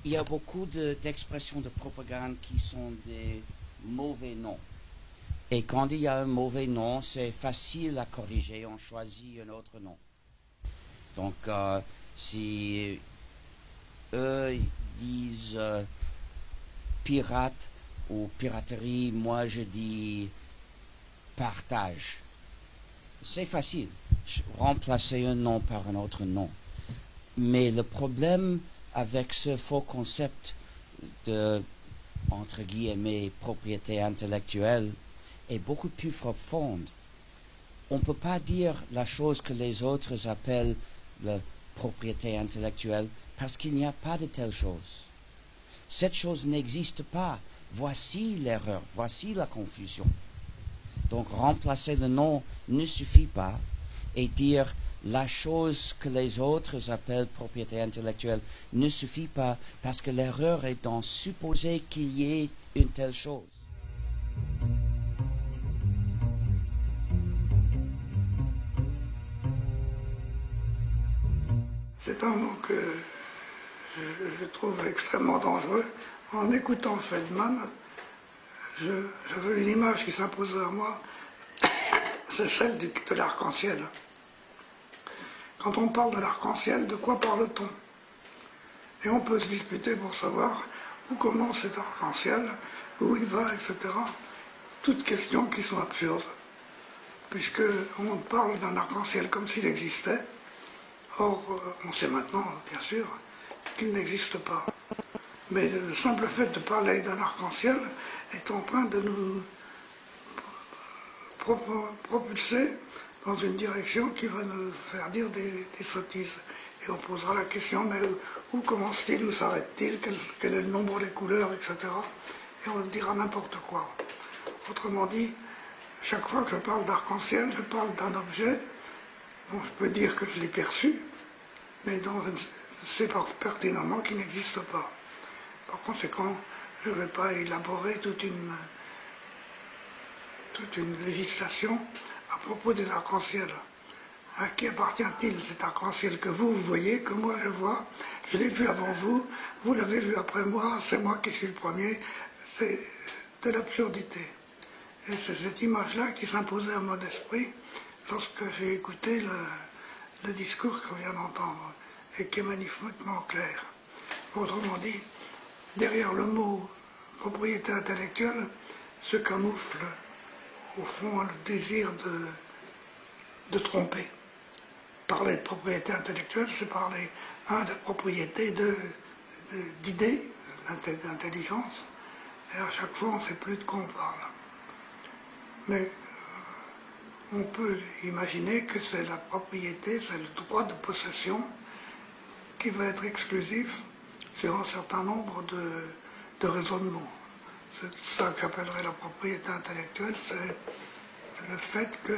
il y a beaucoup d'expressions de propagande qui sont des mauvais noms. Et quand il y a un mauvais nom, c'est facile à corriger, on choisit un autre nom. Donc, si eux disent pirate ou piraterie, moi je dis partage. C'est facile, remplacer un nom par un autre nom. Mais le problème avec ce faux concept de, entre guillemets, propriété intellectuelle est beaucoup plus profonde. On ne peut pas dire la chose que les autres appellent la propriété intellectuelle parce qu'il n'y a pas de telle chose. Cette chose n'existe pas. Voici l'erreur, voici la confusion. Donc remplacer le nom ne suffit pas et dire la chose que les autres appellent propriété intellectuelle ne suffit pas parce que l'erreur est dans supposer qu'il y ait une telle chose. C'est un mot que je trouve extrêmement dangereux. En écoutant Feldman, j'avais une image qui s'imposait à moi, c'est celle de l'arc-en-ciel. Quand on parle de l'arc-en-ciel, de quoi parle-t-on? Et on peut se disputer pour savoir où commence cet arc-en-ciel, où il va, etc. Toutes questions qui sont absurdes, puisqu'on parle d'un arc-en-ciel comme s'il existait. Or, on sait maintenant, bien sûr, qu'il n'existe pas. Mais le simple fait de parler d'un arc-en-ciel est en train de nous propulser dans une direction qui va nous faire dire des sottises. Et on posera la question, mais où commence-t-il, où s'arrête-t-il, quel est le nombre des couleurs, etc. Et on dira n'importe quoi. Autrement dit, chaque fois que je parle d'arc-en-ciel, je parle d'un objet dont je peux dire que je l'ai perçu, mais dont je sais pertinemment qu'il n'existe pas. Par conséquent, je ne vais pas élaborer toute une législation à propos des arcs-en-ciel. À qui appartient-il cet arc-en-ciel que vous voyez, que moi je vois? Je l'ai vu avant vous, vous l'avez vu après moi, c'est moi qui suis le premier. C'est de l'absurdité. Et c'est cette image-là qui s'imposait à mon esprit lorsque j'ai écouté le discours qu'on vient d'entendre, et qui est magnifiquement clair. Autrement dit, derrière le mot propriété intellectuelle se camoufle au fond le désir de tromper. Parler de propriété intellectuelle, c'est parler, de propriété, d'idées, d'intelligence, et à chaque fois on ne sait plus de quoi on parle. Mais on peut imaginer que c'est la propriété, c'est le droit de possession qui va être exclusif sur un certain nombre de raisonnements. C'est ça que j'appellerais la propriété intellectuelle, c'est le fait que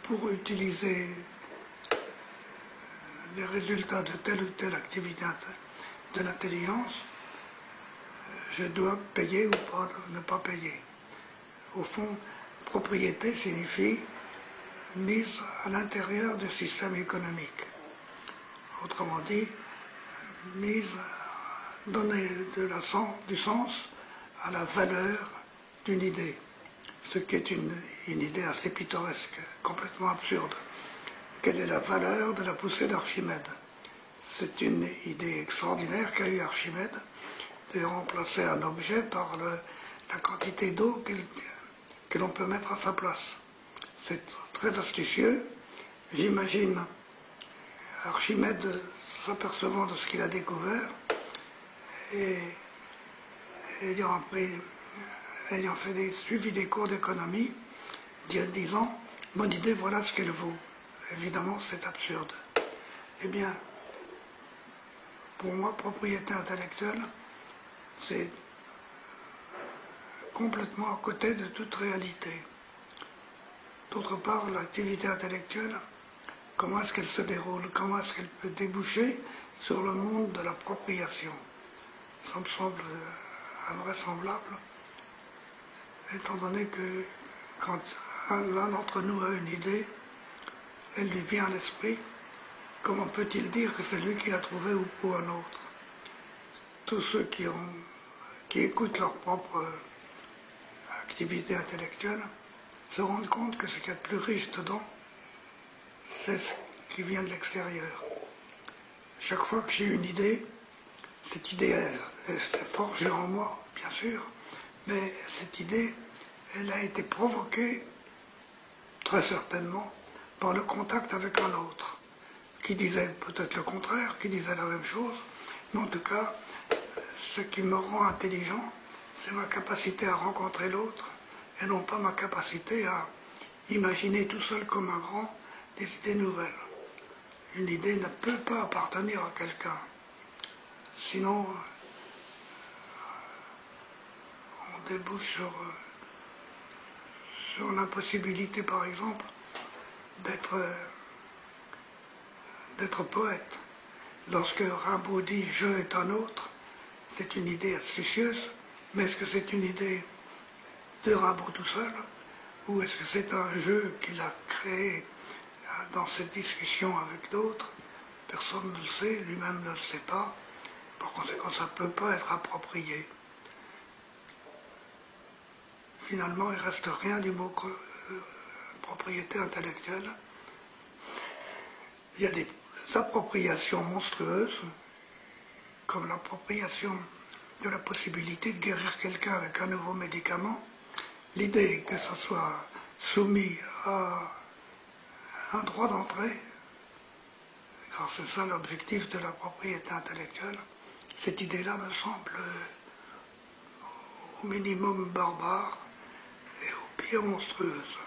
pour utiliser les résultats de telle ou telle activité de l'intelligence, je dois payer ou pas, ne pas payer. Au fond, propriété signifie mise à l'intérieur du système économique. Autrement dit, donner du sens à la valeur d'une idée, ce qui est une idée assez pittoresque, complètement absurde. Quelle est la valeur de la poussée d'Archimède? C'est une idée extraordinaire qu'a eu Archimède de remplacer un objet par la quantité d'eau que l'on peut mettre à sa place. C'est très astucieux. J'imagine Archimède s'apercevant de ce qu'il a découvert et ayant suivi des cours d'économie, disant « Mon idée, voilà ce qu'elle vaut ». Évidemment, c'est absurde. Eh bien, pour moi, propriété intellectuelle, c'est complètement à côté de toute réalité. D'autre part, l'activité intellectuelle, comment est-ce qu'elle se déroule? Comment est-ce qu'elle peut déboucher sur le monde de l'appropriation? Ça me semble invraisemblable, étant donné que quand l'un d'entre nous a une idée, elle lui vient à l'esprit, comment peut-il dire que c'est lui qui l'a trouvée ou un autre? tous ceux qui écoutent leur propre activité intellectuelle se rendent compte que ce qu'il y a de plus riche dedans, c'est ce qui vient de l'extérieur. Chaque fois que j'ai une idée, cette idée elle s'est forgée en moi, bien sûr, mais cette idée, elle a été provoquée, très certainement, par le contact avec un autre, qui disait peut-être le contraire, qui disait la même chose, mais en tout cas, ce qui me rend intelligent, c'est ma capacité à rencontrer l'autre, et non pas ma capacité à imaginer tout seul comme un grand des idées nouvelles. Une idée ne peut pas appartenir à quelqu'un. Sinon, on débouche sur l'impossibilité, par exemple, d'être poète. Lorsque Rimbaud dit « je est un autre », c'est une idée astucieuse, mais est-ce que c'est une idée de Rimbaud tout seul, ou est-ce que c'est un jeu qu'il a créé dans cette discussion avec d'autres? Personne ne le sait, lui-même ne le sait pas, par conséquent ça ne peut pas être approprié. Finalement, il ne reste rien du mot propriété intellectuelle. Il y a des appropriations monstrueuses, comme l'appropriation de la possibilité de guérir quelqu'un avec un nouveau médicament. L'idée que ça soit soumis à un droit d'entrée, car c'est ça l'objectif de la propriété intellectuelle, cette idée-là me semble au minimum barbare et au pire monstrueuse.